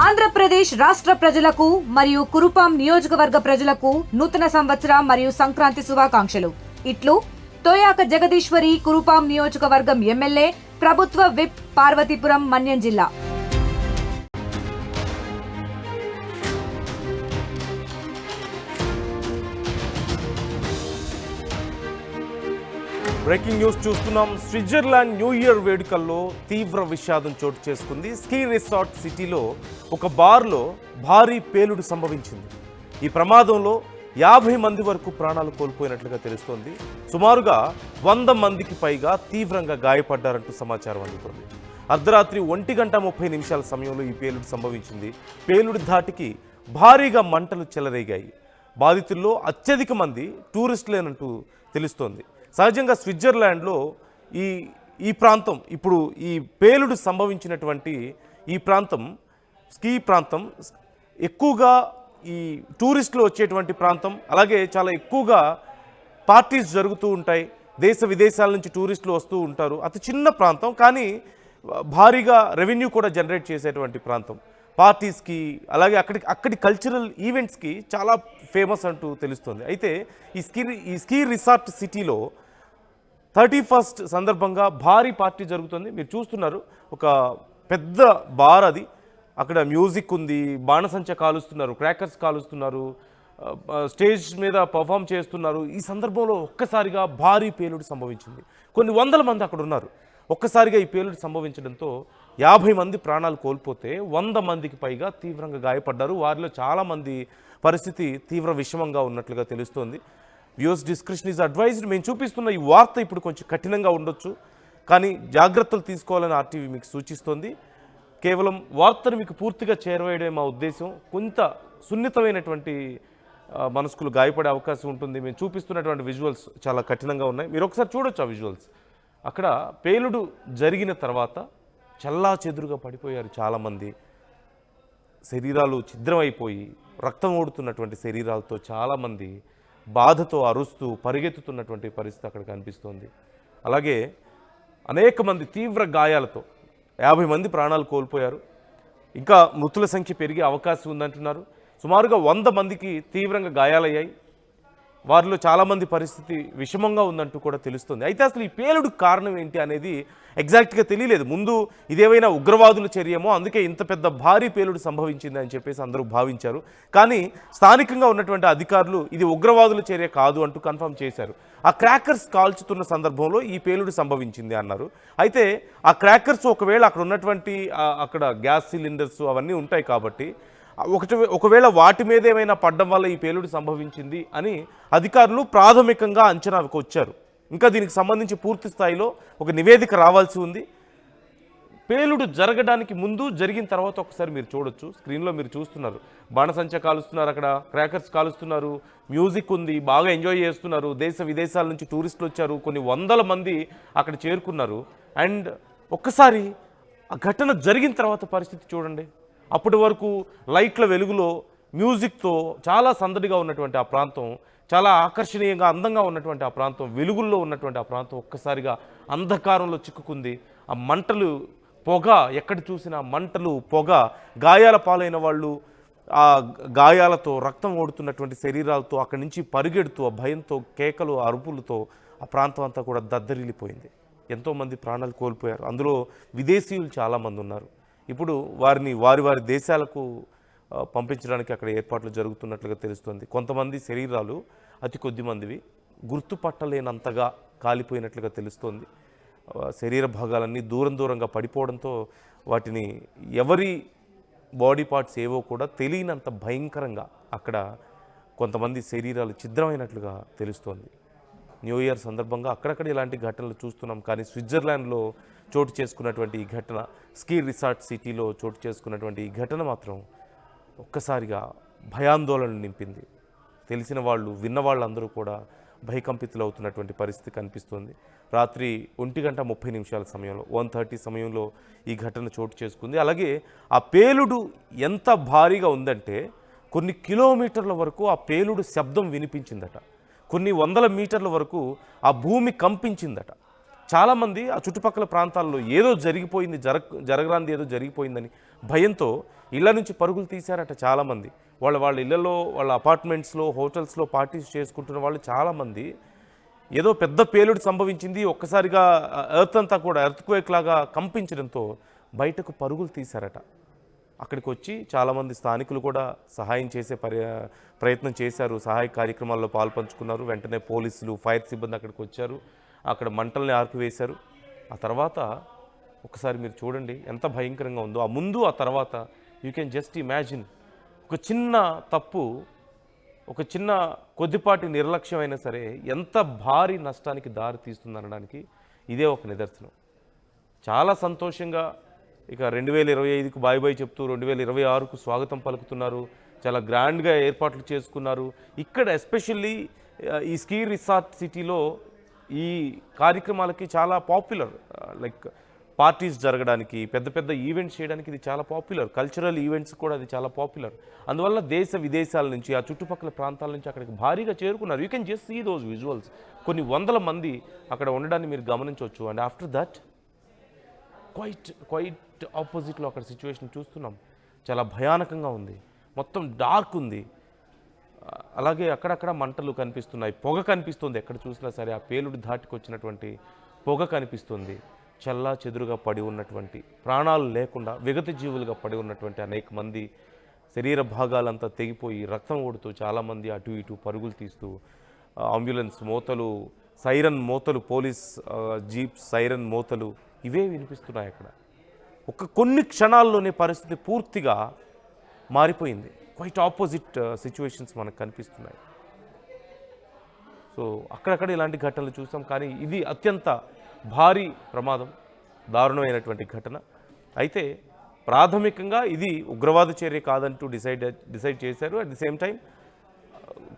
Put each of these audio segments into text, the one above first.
ఆంధ్రప్రదేశ్ రాష్ట్ర ప్రజలకు మరియు కురుపాం నియోజకవర్గ ప్రజలకు నూతన సంవత్సర మరియు సంక్రాంతి శుభాకాంక్షలు. ఇట్లు తోయాక జగదీశ్వరి, కురుపాం నియోజకవర్గం ఎమ్మెల్యే, ప్రభుత్వ విప్, పార్వతీపురం, మన్యం జిల్లా. బ్రేకింగ్ న్యూస్ చూస్తున్నాం. స్విట్జర్లాండ్ న్యూ ఇయర్ వేడుకల్లో తీవ్ర విషాదం చోటు చేసుకుంది. స్కీ రిసార్ట్ సిటీలో ఒక బార్లో భారీ పేలుడు సంభవించింది. ఈ ప్రమాదంలో 50 మంది వరకు ప్రాణాలు కోల్పోయినట్లుగా తెలుస్తోంది. సుమారుగా 100 మందికి పైగా తీవ్రంగా గాయపడ్డారంటూ సమాచారం అందుతోంది. అర్ధరాత్రి 1:30 సమయంలో ఈ పేలుడు సంభవించింది. పేలుడు ధాటికి భారీగా మంటలు చెలరేగాయి. బాధితుల్లో అత్యధిక మంది టూరిస్టులేనంటూ తెలుస్తోంది. సహజంగా స్విట్జర్లాండ్లో ఈ ప్రాంతం, ఇప్పుడు ఈ పేలుడు సంభవించినటువంటి ఈ ప్రాంతం స్కీ ప్రాంతం, ఎక్కువగా ఈ టూరిస్టులు వచ్చేటువంటి ప్రాంతం. అలాగే చాలా ఎక్కువగా పార్టీస్ జరుగుతూ ఉంటాయి. దేశ విదేశాల నుంచి టూరిస్టులు వస్తూ ఉంటారు. అతి చిన్న ప్రాంతం, కానీ భారీగా రెవెన్యూ కూడా జనరేట్ చేసేటువంటి ప్రాంతం. పార్టీస్కి, అలాగే అక్కడి కల్చరల్ ఈవెంట్స్కి చాలా ఫేమస్ అంటూ తెలుస్తుంది. అయితే ఈ స్కీ రిసార్ట్ సిటీలో 31st సందర్భంగా భారీ పార్టీ జరుగుతుంది. మీరు చూస్తున్నారు, ఒక పెద్ద బార్ అది. అక్కడ మ్యూజిక్ ఉంది, బాణసంచ కాలుస్తున్నారు, క్రాకర్స్ కాలుస్తున్నారు, స్టేజ్ మీద పర్ఫామ్ చేస్తున్నారు. ఈ సందర్భంలో ఒక్కసారిగా భారీ పేలుడు సంభవించింది. కొన్ని వందల మంది అక్కడ ఉన్నారు. ఒక్కసారిగా ఈ పేలుడు సంభవించడంతో 50 మంది ప్రాణాలు కోల్పోతే 100 మందికి పైగా తీవ్రంగా గాయపడ్డారు. వారిలో చాలామంది పరిస్థితి తీవ్ర విషమంగా ఉన్నట్లుగా తెలుస్తోంది. Views description is advised. మేము చూపిస్తున్న ఈ వార్త ఇప్పుడు కొంచెం కఠినంగా ఉండొచ్చు, కానీ జాగ్రత్తలు తీసుకోవాలని ఆర్టీవీ మీకు సూచిస్తోంది. కేవలం వార్తను మీకు పూర్తిగా చేరవేయడమే మా ఉద్దేశం. కొంత సున్నితమైనటువంటి మనసుకులు గాయపడే అవకాశం ఉంటుంది. మేము చూపిస్తున్నటువంటి విజువల్స్ చాలా కఠినంగా ఉన్నాయి. మీరు ఒకసారి చూడొచ్చు ఆ విజువల్స్. అక్కడ పేలుడు జరిగిన తర్వాత చల్లా చెదురుగా పడిపోయారు చాలామంది. శరీరాలు ఛిద్రమైపోయి రక్తం ఓడుతున్నటువంటి శరీరాలతో చాలామంది బాధతో అరుస్తూ పరిగెత్తుతున్నటువంటి పరిస్థితి అక్కడ కనిపిస్తోంది. అలాగే అనేక మంది తీవ్ర గాయాలతో 50 మంది ప్రాణాలు కోల్పోయారు. ఇంకా మృతుల సంఖ్య పెరిగే అవకాశం ఉందంటున్నారు. సుమారుగా 100 మందికి తీవ్రంగా గాయాలయ్యాయి. వారిలో చాలామంది పరిస్థితి విషమంగా ఉందంటూ కూడా తెలుస్తుంది. అయితే అసలు ఈ పేలుడు కారణం ఏంటి అనేది ఎగ్జాక్ట్గా తెలియలేదు. ముందు ఇదేమైనా ఉగ్రవాదుల చర్యమో, అందుకే ఇంత పెద్ద భారీ పేలుడు సంభవించింది అని చెప్పేసి అందరూ భావించారు. కానీ స్థానికంగా ఉన్నటువంటి అధికారులు ఇది ఉగ్రవాదుల చర్య కాదు అంటూ కన్ఫర్మ్ చేశారు. ఆ క్రాకర్స్ కాల్చుతున్న సందర్భంలో ఈ పేలుడు సంభవించింది అన్నారు. అయితే ఆ క్రాకర్స్ ఒకవేళ అక్కడ ఉన్నటువంటి అక్కడ గ్యాస్ సిలిండర్స్ అవన్నీ ఉంటాయి కాబట్టి ఒకవేళ వాటి మీద ఏమైనా పడ్డం వల్ల ఈ పేలుడు సంభవించింది అని అధికారులు ప్రాథమికంగా అంచనాకు వచ్చారు. ఇంకా దీనికి సంబంధించి పూర్తి స్థాయిలో ఒక నివేదిక రావాల్సి ఉంది. పేలుడు జరగడానికి ముందు, జరిగిన తర్వాత ఒకసారి మీరు చూడొచ్చు. స్క్రీన్లో మీరు చూస్తున్నారు, బాణసంచ కాలుస్తున్నారు, అక్కడ క్రాకర్స్ కాలుస్తున్నారు, మ్యూజిక్ ఉంది, బాగా ఎంజాయ్ చేస్తున్నారు. దేశ విదేశాల నుంచి టూరిస్టులు వచ్చారు, కొన్ని వందల మంది అక్కడ చేరుకున్నారు. అండ్ ఒక్కసారి ఆ ఘటన జరిగిన తర్వాత పరిస్థితి చూడండి. అప్పటి వరకు లైట్ల వెలుగులో మ్యూజిక్తో చాలా సందడిగా ఉన్నటువంటి ఆ ప్రాంతం, చాలా ఆకర్షణీయంగా అందంగా ఉన్నటువంటి ఆ ప్రాంతం, వెలుగుల్లో ఉన్నటువంటి ఆ ప్రాంతం ఒక్కసారిగా అంధకారంలో చిక్కుకుంది. ఆ మంటలు, పొగ, ఎక్కడ చూసినా మంటలు, పొగ, గాయాల పాలైన వాళ్ళు ఆ గాయాలతో రక్తం ఓడుతున్నటువంటి శరీరాలతో అక్కడి నుంచి పరిగెడుతూ ఆ భయంతో, కేకలు, అరుపులతో ఆ ప్రాంతం అంతా కూడా దద్దరిల్లిపోయింది. ఎంతోమంది ప్రాణాలు కోల్పోయారు. అందులో విదేశీయులు చాలామంది ఉన్నారు. ఇప్పుడు వారిని వారి దేశాలకు పంపించడానికి అక్కడ ఏర్పాట్లు జరుగుతున్నట్లుగా తెలుస్తుంది. కొంతమంది శరీరాలు, అతి కొద్ది మందివి, గుర్తుపట్టలేనంతగా కాలిపోయినట్లుగా తెలుస్తోంది. శరీర భాగాలన్నీ దూరంగా పడిపోవడంతో వాటిని ఎవరి బాడీ పార్ట్స్ ఏవో కూడా తెలియనంత భయంకరంగా అక్కడ కొంతమంది శరీరాలు ఛిద్రమైనట్లుగా తెలుస్తోంది. న్యూ ఇయర్ సందర్భంగా అక్కడక్కడ ఇలాంటి ఘటనలు చూస్తున్నాం. కానీ స్విట్జర్లాండ్లో చోటు చేసుకున్నటువంటి ఈ ఘటన, స్కీ రిసార్ట్ సిటీలో చోటు చేసుకున్నటువంటి ఈ ఘటన మాత్రం ఒక్కసారిగా భయాందోళనలు నింపింది. తెలిసిన వాళ్ళు, విన్న వాళ్ళందరూ కూడా భయకంపితులు అవుతున్నటువంటి పరిస్థితి కనిపిస్తుంది. రాత్రి 1:30 సమయంలో, 1:30 సమయంలో ఈ ఘటన చోటు చేసుకుంది. అలాగే ఆ పేలుడు ఎంత భారీగా ఉందంటే కొన్ని కిలోమీటర్ల వరకు ఆ పేలుడు శబ్దం వినిపించిందట. కొన్ని వందల మీటర్ల వరకు ఆ భూమి కంపించిందట. చాలామంది ఆ చుట్టుపక్కల ప్రాంతాల్లో ఏదో జరిగిపోయింది, జరగరాంది ఏదో జరిగిపోయిందని భయంతో ఇళ్ల నుంచి పరుగులు తీశారట చాలామంది. వాళ్ళ ఇళ్లలో, వాళ్ళ అపార్ట్మెంట్స్లో, హోటల్స్లో పార్టీస్ చేసుకుంటున్న వాళ్ళు చాలామంది ఏదో పెద్ద పేలుడు సంభవించింది, ఒక్కసారిగా ఎర్త్ అంతా కూడా ఎర్త్క్వేక్ లాగా కంపించడంతో బయటకు పరుగులు తీశారట. అక్కడికి వచ్చి చాలామంది స్థానికులు కూడా సహాయం చేసే ప్రయత్నం చేశారు, సహాయ కార్యక్రమాల్లో పాల్పంచుకున్నారు. వెంటనే పోలీసులు, ఫైర్ సిబ్బంది అక్కడికి వచ్చారు, అక్కడ మంటల్ని ఆర్పివేశారు. ఆ తర్వాత ఒకసారి మీరు చూడండి ఎంత భయంకరంగా ఉందో. ఆ ముందు ఆ తర్వాత యూ కెన్ జస్ట్ ఇమాజిన్. ఒక చిన్న తప్పు, ఒక చిన్న కొద్దిపాటి నిర్లక్ష్యం అయినా సరే ఎంత భారీ నష్టానికి దారి తీస్తుందనడానికి ఇదే ఒక నిదర్శనం. చాలా సంతోషంగా ఇక 2025కు బాయ్ బాయ్ చెప్తూ 2026కు స్వాగతం పలుకుతున్నారు. చాలా గ్రాండ్గా ఏర్పాట్లు చేసుకున్నారు. ఇక్కడ ఎస్పెషల్లీ ఈ స్కీ రిసార్ట్ సిటీలో ఈ కార్యక్రమాలకి చాలా పాపులర్. లైక్ పార్టీస్ జరగడానికి, పెద్ద పెద్ద ఈవెంట్స్ చేయడానికి ఇది చాలా పాపులర్. కల్చరల్ ఈవెంట్స్ కూడా అది చాలా పాపులర్. అందువల్ల దేశ విదేశాల నుంచి, ఆ చుట్టుపక్కల ప్రాంతాల నుంచి అక్కడికి భారీగా చేరుకున్నారు. You can just see those visuals. కొన్ని వందల మంది అక్కడ ఉండడాన్ని మీరు గమనించవచ్చు. అండ్ ఆఫ్టర్ దట్ క్వైట్ ఆపోజిట్లో అక్కడ సిచ్యువేషన్ చూస్తున్నాం. చాలా భయానకంగా ఉంది, మొత్తం డార్క్ ఉంది. అలాగే అక్కడక్కడ మంటలు కనిపిస్తున్నాయి, పొగ కనిపిస్తుంది. ఎక్కడ చూసినా సరే ఆ పేలుడు ధాటికి వచ్చినటువంటి పొగ కనిపిస్తుంది. చల్లా చెదురుగా పడి ఉన్నటువంటి, ప్రాణాలు లేకుండా విగత జీవులుగా పడి ఉన్నటువంటి అనేక మంది శరీర భాగాలంతా తెగిపోయి రక్తం ఓడుతూ చాలామంది అటు ఇటు పరుగులు తీస్తూ, అంబులెన్స్ మోతలు, సైరన్ మోతలు, పోలీస్ జీప్ సైరన్ మోతలు ఇవే వినిపిస్తున్నాయి. అక్కడ కొన్ని క్షణాల్లోనే పరిస్థితి పూర్తిగా మారిపోయింది. క్వైట్ ఆపోజిట్ సిచ్యువేషన్స్ మనకు కనిపిస్తున్నాయి. సో అక్కడక్కడ ఇలాంటి ఘటనలు చూసాం, కానీ ఇది అత్యంత భారీ ప్రమాదం, దారుణమైనటువంటి ఘటన. అయితే ప్రాథమికంగా ఇది ఉగ్రవాద చర్య కాదంటూ డిసైడ్ చేశారు. At the same time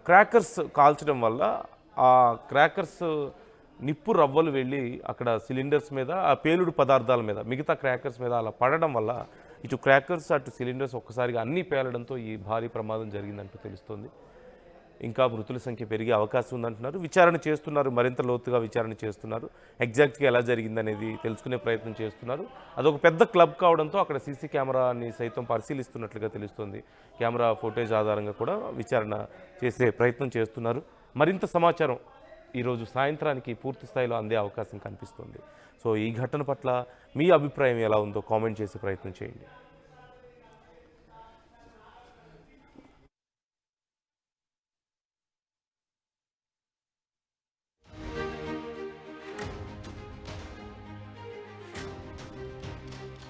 crackers కాల్చడం వల్ల ఆ క్రాకర్స్ నిప్పు రవ్వలు వెళ్ళి అక్కడ సిలిండర్స్ మీద, ఆ పేలుడు పదార్థాల మీద, మిగతా క్రాకర్స్ మీద అలా పడడం వల్ల ఇటు క్రాకర్స్ అటు సిలిండర్స్ ఒక్కసారిగా అన్నీ పేలడంతో ఈ భారీ ప్రమాదం జరిగిందంటూ తెలుస్తోంది. ఇంకా మృతుల సంఖ్య పెరిగే అవకాశం ఉందంటున్నారు. విచారణ చేస్తున్నారు, మరింత లోతుగా విచారణ చేస్తున్నారు. ఎగ్జాక్ట్గా ఎలా జరిగిందనేది తెలుసుకునే ప్రయత్నం చేస్తున్నారు. అదొక పెద్ద క్లబ్ కావడంతో అక్కడ సీసీ కెమెరాని సైతం పరిశీలిస్తున్నట్లుగా తెలుస్తోంది. కెమెరా ఫుటేజ్ ఆధారంగా కూడా విచారణ చేసే ప్రయత్నం చేస్తున్నారు. మరింత సమాచారం ఈరోజు సాయంత్రానికి పూర్తి స్థాయిలో అందే అవకాశం కనిపిస్తుంది. సో ఈ ఘటన పట్ల మీ అభిప్రాయం ఎలా ఉందో కామెంట్ చేసే ప్రయత్నం చేయండి.